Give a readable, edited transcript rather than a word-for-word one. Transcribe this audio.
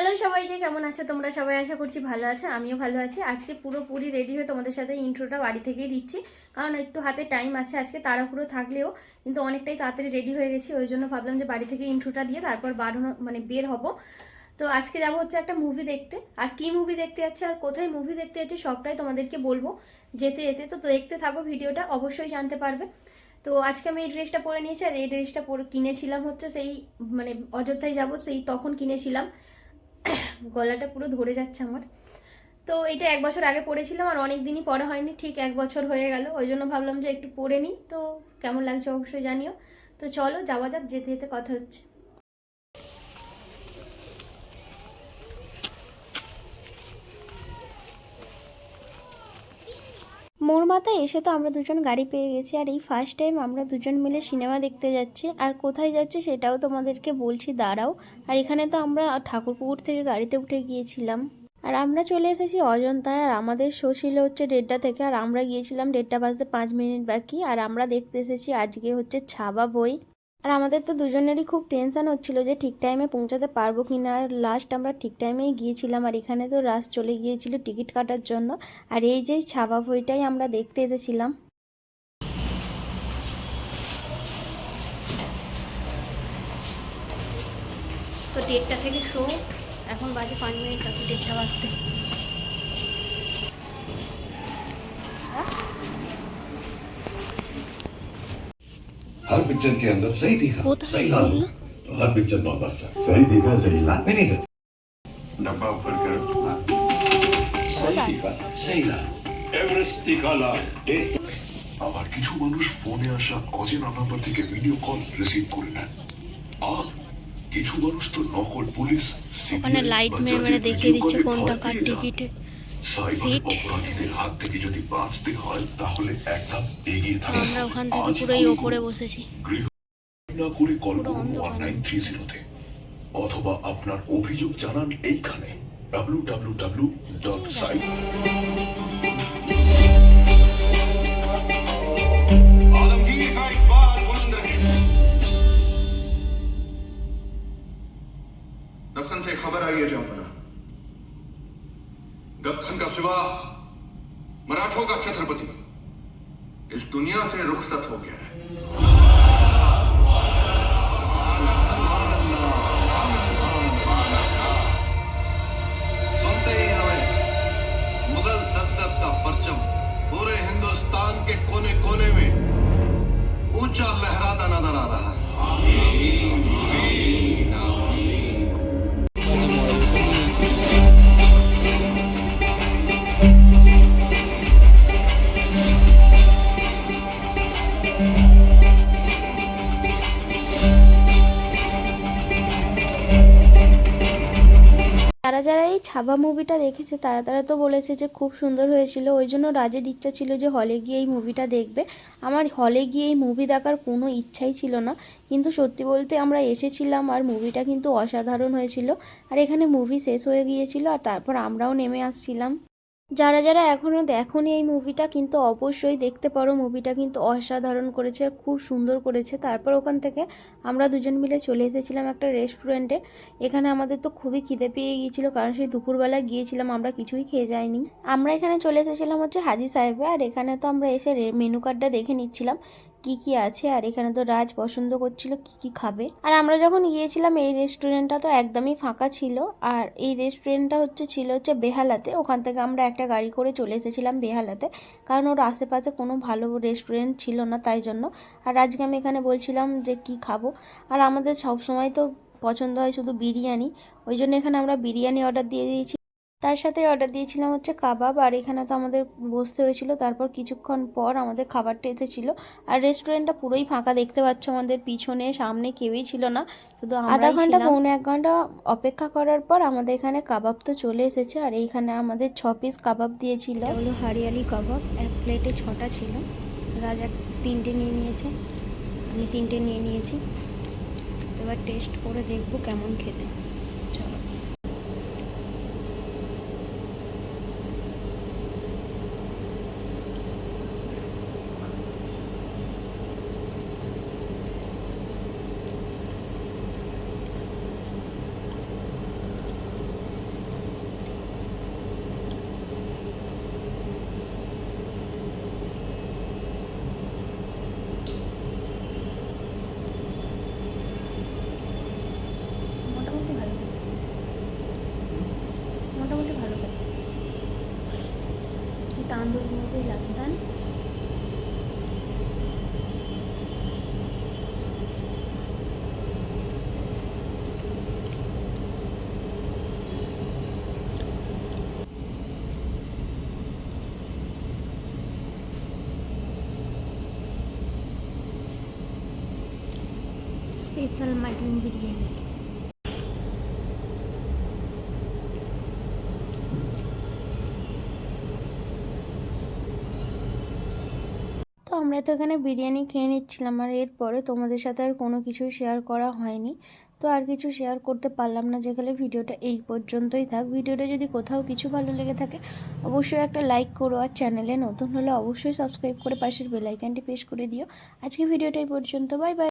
Hello সবাইকে, কেমন আছো তোমরা সবাই? আশা করছি ভালো আছো, আমিও ভালো আছি। আজকে পুরোপুরি রেডি হয়ে তোমাদের সাথে ইন্ট্রোটা বাড়ি থেকেই দিচ্ছি, কারণ একটু হাতে টাইম আছে। আজকে তাড়াহুড়ো থাকলেও কিন্তু অনেকটাই তাড়াতাড়ি রেডি হয়ে গেছি, ওই জন্য ভাবলাম যে বাড়ি থেকে ইন্ট্রোটা দিয়ে তারপর বের হব। তো আজকে যাবো হচ্ছে একটা মুভি দেখতে। আর কি মুভি দেখতে যাচ্ছে আর কোথায় মুভি দেখতে যাচ্ছি সবটাই তোমাদেরকে বলবো যেতে যেতে। তো দেখতে থাকো, ভিডিওটা অবশ্যই জানতে পারবে। তো আজকে আমি এই ড্রেসটা পরে নিয়েছি, আর এই ড্রেসটা কিনেছিলাম হচ্ছে সেই অযোধ্যায় যাব সেই তখন কিনেছিলাম। গলাটা পুরো ধরে যাচ্ছে আমার। তো এটা 1 বছর আগে পরেছিলাম, আর অনেক দিনই পরা হয়নি, ঠিক 1 বছর হয়ে গেল। ওই জন্য ভাবলাম যে একটু পরে নিই। তো কেমন লাগছে অবশ্যই জানিও। তো চলো যাওয়া যাক, যেতে যেতে কথা হচ্ছে। মোর মাথায় এসে তো আমরা দুজন গাড়ি পেয়ে গেছি, আর এই ফার্স্ট টাইম আমরা দুজন মিলে সিনেমা দেখতে যাচ্ছি। আর কোথায় যাচ্ছি সেটাও তোমাদেরকে বলছি, দাঁড়াও। আর এখানে তো আমরা ঠাকুরপুকুর থেকে গাড়িতে উঠে গিয়েছিলাম, আর আমরা চলে এসেছি অজন্তায়। আর আমাদের শো ছিল হচ্ছে 1:30 থেকে, আর আমরা গিয়েছিলাম 1:30 বাজতে 5 মিনিট বাকি। আর আমরা দেখতে এসেছি আজকে হচ্ছে ছাবা বই। আর আমাদের তো দুজনেরই খুব টেনশন হচ্ছিল যে ঠিক টাইমে পৌঁছাতে পারবো কি না। আর লাস্ট আমরা ঠিক টাইমেই গিয়েছিলাম, আর এখানে তো রাস চলে গিয়েছিল টিকিট কাটার জন্য। আর এই যে ছাবা বইটাই আমরা দেখতে এসেছিলাম। তো 1:30 থেকে শো, এখন বাজে 5 মিনিট বাকি 1:30 বাজতে। हर पिक्चर के अंदर सही दिखा, सही लाल हो, तो हर पिक्चर ब्लॉकबस्टर। सही दिखा, सही लाल नहीं सर, डब्बा ऊपर कर, सही दिखा, सही लाल, एवरेस्ट दिखा लाल, टेस्ट। আবার কিছু মানুষ ফোনে আসা অচেনা নাম্বার থেকে ভিডিও কল রিসিভ করে নেন। আর কিছু মানুষ তো নকল পুলিশ, ওখানে লাইট মেরে মেরে দেখিয়ে দিচ্ছে কোনটা কার টিকিটে সিট। অপরাধীদের হাত থেকে যদি বাঁচতে হয় তাহলে একদম এগিয়ে থাকতে হবে। আমরা ওখান থেকে পুরোই ওপরে বসেছি। না করে কল করুন 1930-তে, অথবা আপনার অভিযোগ জানান এইখানে www.site। आलमगीर का इकबाल बुलंद रहे। दक्कन से खबर आई है जहांपना, दक्कन का सिवा मराठों का छत्रपति इस दुनिया से रुखसत हो गया है। सुनते ही हमें मुगल सल्तनत का परचम पूरे हिंदुस्तान के कोने कोने में ऊंचा लहराता नजर आ रहा है। যারা যারা এই ছাবা মুভিটা দেখেছে তারা তারা তো বলেছে যে খুব সুন্দর হয়েছিল। ওই জন্য রাজের ইচ্ছা ছিল যে হলে গিয়ে এই মুভিটা দেখবে। আমার হলে গিয়ে এই মুভি দেখার কোনো ইচ্ছাই ছিল না, কিন্তু সত্যি বলতে আমরা এসেছিলাম, আর মুভিটা কিন্তু অসাধারণ হয়েছিল। আর এখানে মুভি শেষ হয়ে গিয়েছিল, আর তারপর আমরাও নেমে আসছিলাম। যারা যারা এখনও দেখোনি এই মুভিটা, কিন্তু অবশ্যই দেখতে পারো। মুভিটা কিন্তু অসাধারণ করেছে, খুব সুন্দর করেছে। তারপর ওখান থেকে আমরা দুজন মিলে চলে এসেছিলাম একটা রেস্টুরেন্টে। এখানে আমাদের তো খুবই খিদে পেয়ে গিয়েছিল, কারণ সেই দুপুরবেলা গিয়েছিলাম, আমরা কিছুই খেয়ে যাইনি। আমরা এখানে চলে এসেছিলাম হচ্ছে হাজি সাহেবে। আর এখানে তো আমরা এসে মেনু কার্ডটা দেখে নিচ্ছিলাম কি কি আছে। আর এখানে তো রাজ পছন্দ করছিল কি কি খাবে। আর আমরা যখন গিয়েছিলাম এই রেস্টুরেন্টটা তো একদমই ফাঁকা ছিল। আর এই রেস্টুরেন্টটা ছিল বেহালাতে। ওখান থেকে আমরা একটা গাড়ি করে চলে এসেছিলাম বেহালাতে, কারণ ওর আশেপাশে কোনো ভালো রেস্টুরেন্ট ছিল না, তাই জন্য। আর আজকে আমি এখানে বলছিলাম যে কি খাবো। আর আমাদের সব সময় তো পছন্দ হয় শুধু বিরিয়ানি, ওই জন্য এখানে আমরা বিরিয়ানি অর্ডার দিয়ে দিয়েছি। তার সাথে অর্ডার দিয়েছিলাম হচ্ছে কাবাব। আর এখানে তো আমাদের বসতে হয়েছিল। তারপর কিছুক্ষণ পর আমাদের খাবারটা এসেছিলো। আর রেস্টুরেন্টটা পুরোই ফাঁকা, দেখতে পাচ্ছ আমাদের পিছনে সামনে কেউই ছিল না, শুধু আধা ঘন্টা পৌনে 1 ঘন্টা অপেক্ষা করার পর আমাদের এখানে কাবাব তো চলে এসেছে। আর এইখানে আমাদের 6 পিস কাবাব দিয়েছিল। হলো হারিয়ালি কাবাব, এক প্লেটে 6টা ছিল। রাজা 3টে নিয়ে নিয়েছে, আমি 3টে নিয়ে নিয়েছি। তো এবার টেস্ট করে দেখবো কেমন খেতে। চলো। বান্ধবীর মতোই লাগে, তাই না? Special mutton biryani. তো আমরা তো এখানে বিরিয়ানি খেয়ে নিচ্ছিলাম, আর এরপরে তোমাদের সাথে আর কোনো কিছুই শেয়ার করা হয়নি। তো আর কিছু শেয়ার করতে পারলাম না, যেখানে ভিডিওটা এই পর্যন্তই থাক। ভিডিওটা যদি কোথাও কিছু ভালো লেগে থাকে অবশ্যই একটা লাইক করো, আর চ্যানেলে নতুন হলে অবশ্যই সাবস্ক্রাইব করে পাশের বেল আইকনটি প্রেস করে দিও। আজকে ভিডিওটা এই পর্যন্ত, বাই বাই।